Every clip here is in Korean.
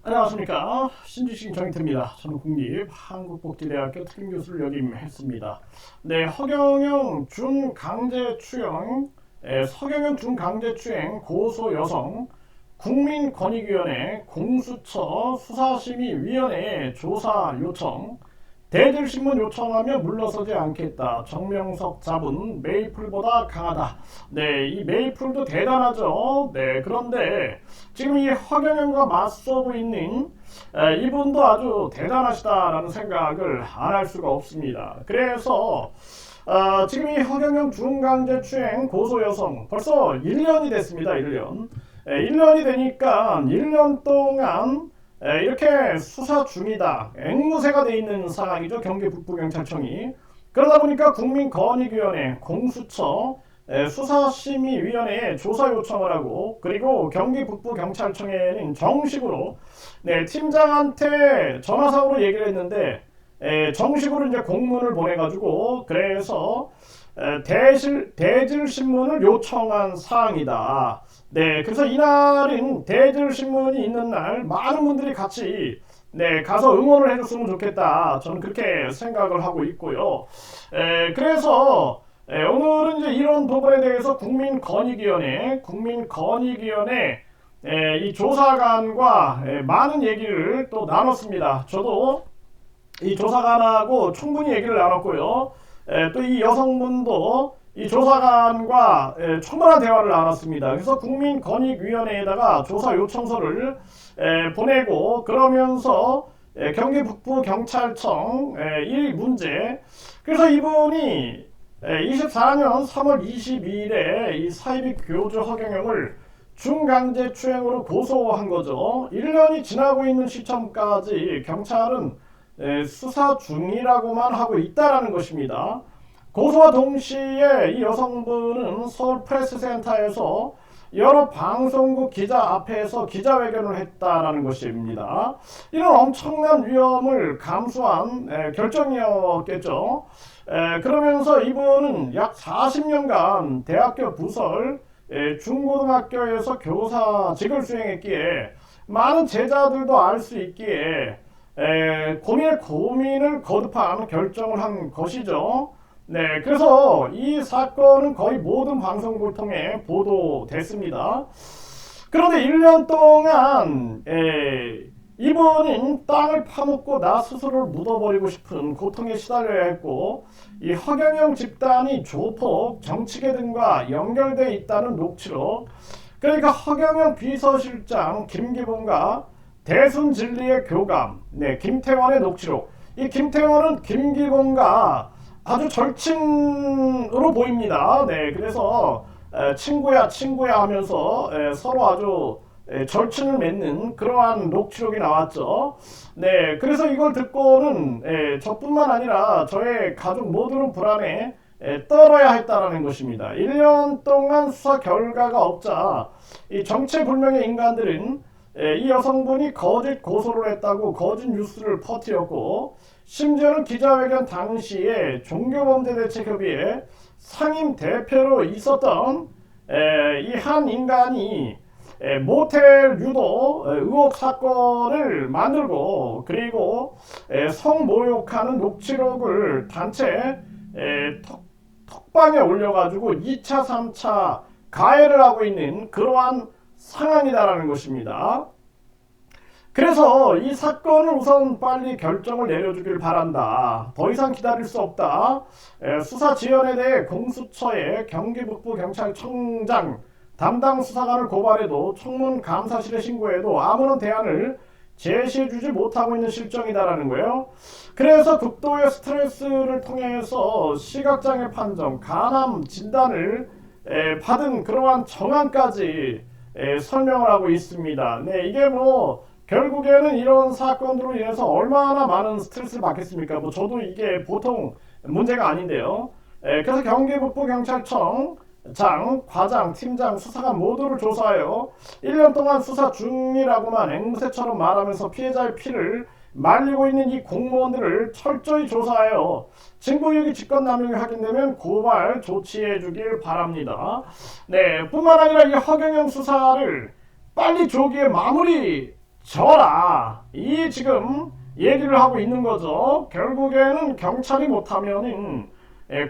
안녕하십니까. 신주식 정인태입니다. 저는 국립한국복지대학교 특임교수를 역임했습니다. 네, 허경영 준강제추행, 서경영 준강제추행 고소 여성 국민권익위원회 공수처 수사심의위원회에 조사 요청, 대질신문 요청하며 물러서지 않겠다. 정명석 잡은 메이플보다 강하다. 네, 이 메이플도 대단하죠. 네, 그런데 지금 이 허경영과 맞서고 있는 이분도 아주 대단하시다라는 생각을 안 할 수가 없습니다. 그래서 지금 이 허경영 중강제추행 고소 여성 벌써 1년이 됐습니다. 1년. 1년이 되니까 1년 동안 이렇게 수사 중이다. 앵무새가 돼 있는 상황이죠. 경기 북부경찰청이. 그러다 보니까 국민권익위원회 공수처 수사심의위원회에 조사 요청을 하고, 그리고 경기 북부경찰청에는 정식으로 팀장한테 전화상으로 얘기를 했는데 정식으로 이제 공문을 보내가지고, 그래서 대질신문을 요청한 사항이다. 네, 그래서 이날은 대질신문이 있는 날 많은 분들이 같이 가서 응원을 해줬으면 좋겠다. 저는 그렇게 생각을 하고 있고요. 그래서 오늘은 이제 이런 부분에 대해서 국민권익위원회 이 조사관과 많은 얘기를 또 나눴습니다. 저도 이 조사관하고 충분히 얘기를 나눴고요. 또 이 여성분도 이 조사관과 충분한 대화를 나눴습니다. 그래서 국민권익위원회에다가 조사 요청서를 보내고, 그러면서 경기 북부경찰청 이 문제, 그래서 이분이 24년 3월 22일에 이 사이비 교주 허경영을 중강제추행으로 고소한 거죠. 1년이 지나고 있는 시점까지 경찰은 수사 중이라고만 하고 있다라는 것입니다. 고소와 동시에 이 여성분은 서울 프레스센터에서 여러 방송국 기자 앞에서 기자회견을 했다라는 것입니다. 이런 엄청난 위험을 감수한 결정이었겠죠. 그러면서 이분은 약 40년간 대학교 부설 중고등학교에서 교사직을 수행했기에 많은 제자들도 알 수 있기에 고민을 거듭한 결정을 한 것이죠. 네, 그래서 이 사건은 거의 모든 방송국을 통해 보도됐습니다. 그런데 1년 동안 이분은 땅을 파묻고 나 스스로를 묻어버리고 싶은 고통에 시달려야 했고, 이 허경영 집단이 조폭, 정치계 등과 연결되어 있다는 녹취록, 그러니까 허경영 비서실장 김기봉과 대순진리의 교감, 김태원의 녹취록. 이 김태원은 김기봉과 아주 절친으로 보입니다. 그래서 친구야 하면서 서로 아주 절친을 맺는 그러한 녹취록이 나왔죠. 그래서 이걸 듣고는 저뿐만 아니라 저의 가족 모두는 불안에 떨어야 했다라는 것입니다. 1년 동안 수사 결과가 없자 이 정체불명의 인간들은 이 여성분이 거짓 고소를 했다고 거짓 뉴스를 퍼뜨렸고, 심지어는 기자회견 당시에 종교범죄대책협의회 상임 대표로 있었던 이 한 인간이 모텔 유도 의혹 사건을 만들고, 그리고 성모욕하는 녹취록을 단체 톡방에 올려가지고 2차 3차 가해를 하고 있는 그러한 상황이다라는 것입니다. 그래서 이 사건을 우선 빨리 결정을 내려주길 바란다. 더 이상 기다릴 수 없다. 수사 지연에 대해 공수처에 경기 북부경찰청장 담당 수사관을 고발해도 청문 감사실에 신고해도 아무런 대안을 제시해주지 못하고 있는 실정이다라는 거예요. 그래서 극도의 스트레스를 통해서 시각장애 판정, 간암 진단을 받은 그러한 정황까지 설명을 하고 있습니다. 이게 결국에는 이런 사건으로 인해서 얼마나 많은 스트레스를 받겠습니까? 저도 이게 보통 문제가 아닌데요. 그래서 경기 북부경찰청 장, 과장, 팀장, 수사관 모두를 조사하여 1년 동안 수사 중이라고만 앵무새처럼 말하면서 피해자의 피를 말리고 있는 이 공무원들을 철저히 조사하여 증거유기 직권남용이 확인되면 고발 조치해 주길 바랍니다. 뿐만 아니라 이 허경영 수사를 빨리 조기에 마무리 저라 이 지금 얘기를 하고 있는 거죠. 결국에는 경찰이 못하면은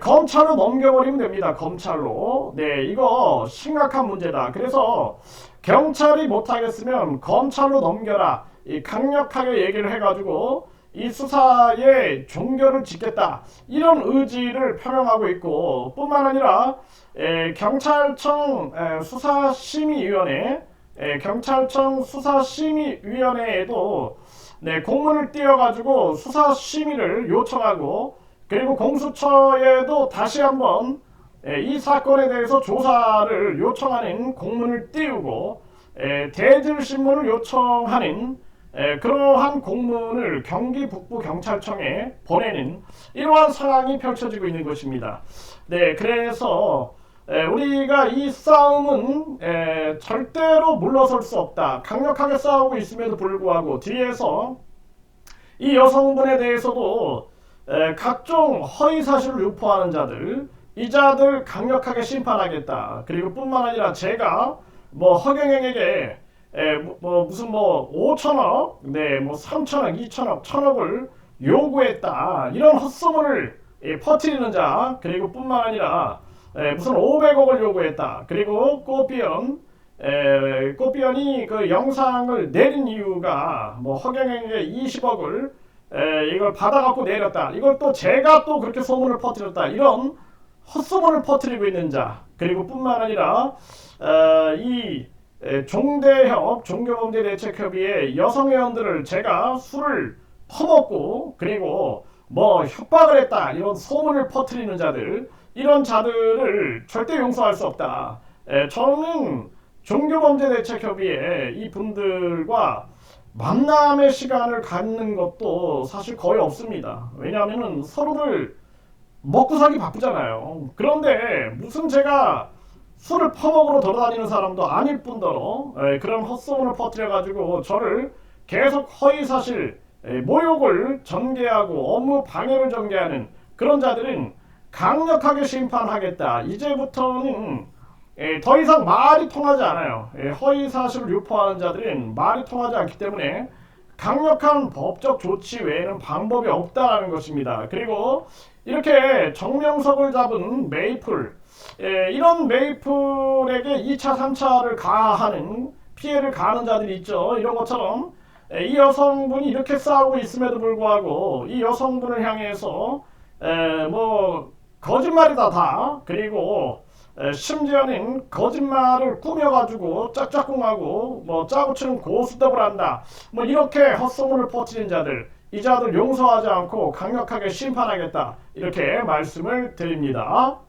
검찰로 넘겨버리면 됩니다. 검찰로. 네, 이거 심각한 문제다. 그래서 경찰이 못하겠으면 검찰로 넘겨라. 이 강력하게 얘기를 해가지고 이 수사에 종결을 짓겠다. 이런 의지를 표명하고 있고, 뿐만 아니라 경찰청 수사심의위원회, 경찰청 수사심의위원회에도 네, 공문을 띄워가지고 수사심의를 요청하고, 그리고 공수처에도 다시 한번 이 사건에 대해서 조사를 요청하는 공문을 띄우고 대질신문을 요청하는 그러한 공문을 경기 북부경찰청에 보내는 이러한 상황이 펼쳐지고 있는 것입니다. 네, 그래서 우리가 이 싸움은 절대로 물러설 수 없다. 강력하게 싸우고 있음에도 불구하고 뒤에서 이 여성분에 대해서도 각종 허위사실을 유포하는 자들, 이 자들 강력하게 심판하겠다. 그리고 뿐만 아니라 제가 뭐 허경영에게 무슨 5천억, 네, 3천억, 2천억, 1천억을 요구했다. 이런 헛소문을 퍼뜨리는 자, 그리고 뿐만 아니라 무슨 500억을 요구했다. 그리고 꽃비언이 그 영상을 내린 이유가 뭐 허경영에게 20억을 이걸 받아갖고 내렸다. 이걸 또 제가 또 그렇게 소문을 퍼뜨렸다. 이런 헛소문을 퍼뜨리고 있는 자. 그리고 뿐만 아니라 이 종대협 종교범죄대책협의회 여성회원들을 제가 술을 퍼먹고 그리고 뭐 협박을 했다. 이런 소문을 퍼뜨리는 자들. 이런 자들을 절대 용서할 수 없다. 저는 종교범죄대책협의회 이 분들과 만남의 시간을 갖는 것도 사실 거의 없습니다. 왜냐하면 서로를 먹고 살기 바쁘잖아요. 그런데 무슨 제가 술을 퍼먹으러 돌아다니는 사람도 아닐 뿐더러 그런 헛소문을 퍼뜨려가지고 저를 계속 허위사실 모욕을 전개하고 업무 방해를 전개하는 그런 자들은 강력하게 심판하겠다. 이제부터는 더 이상 말이 통하지 않아요. 허위사실을 유포하는 자들은 말이 통하지 않기 때문에 강력한 법적 조치 외에는 방법이 없다는 것입니다. 그리고 이렇게 정명석을 잡은 메이플, 이런 메이플에게 2차, 3차를 가하는 피해를 가하는 자들이 있죠. 이런 것처럼 이 여성분이 이렇게 싸우고 있음에도 불구하고 이 여성분을 향해서 뭐 거짓말이다 다. 그리고 심지어는 거짓말을 꾸며가지고 짝짝꿍하고 뭐 짜고치는 고수답을 한다. 뭐 이렇게 헛소문을 퍼뜨린 자들, 이 자들 용서하지 않고 강력하게 심판하겠다. 이렇게 말씀을 드립니다.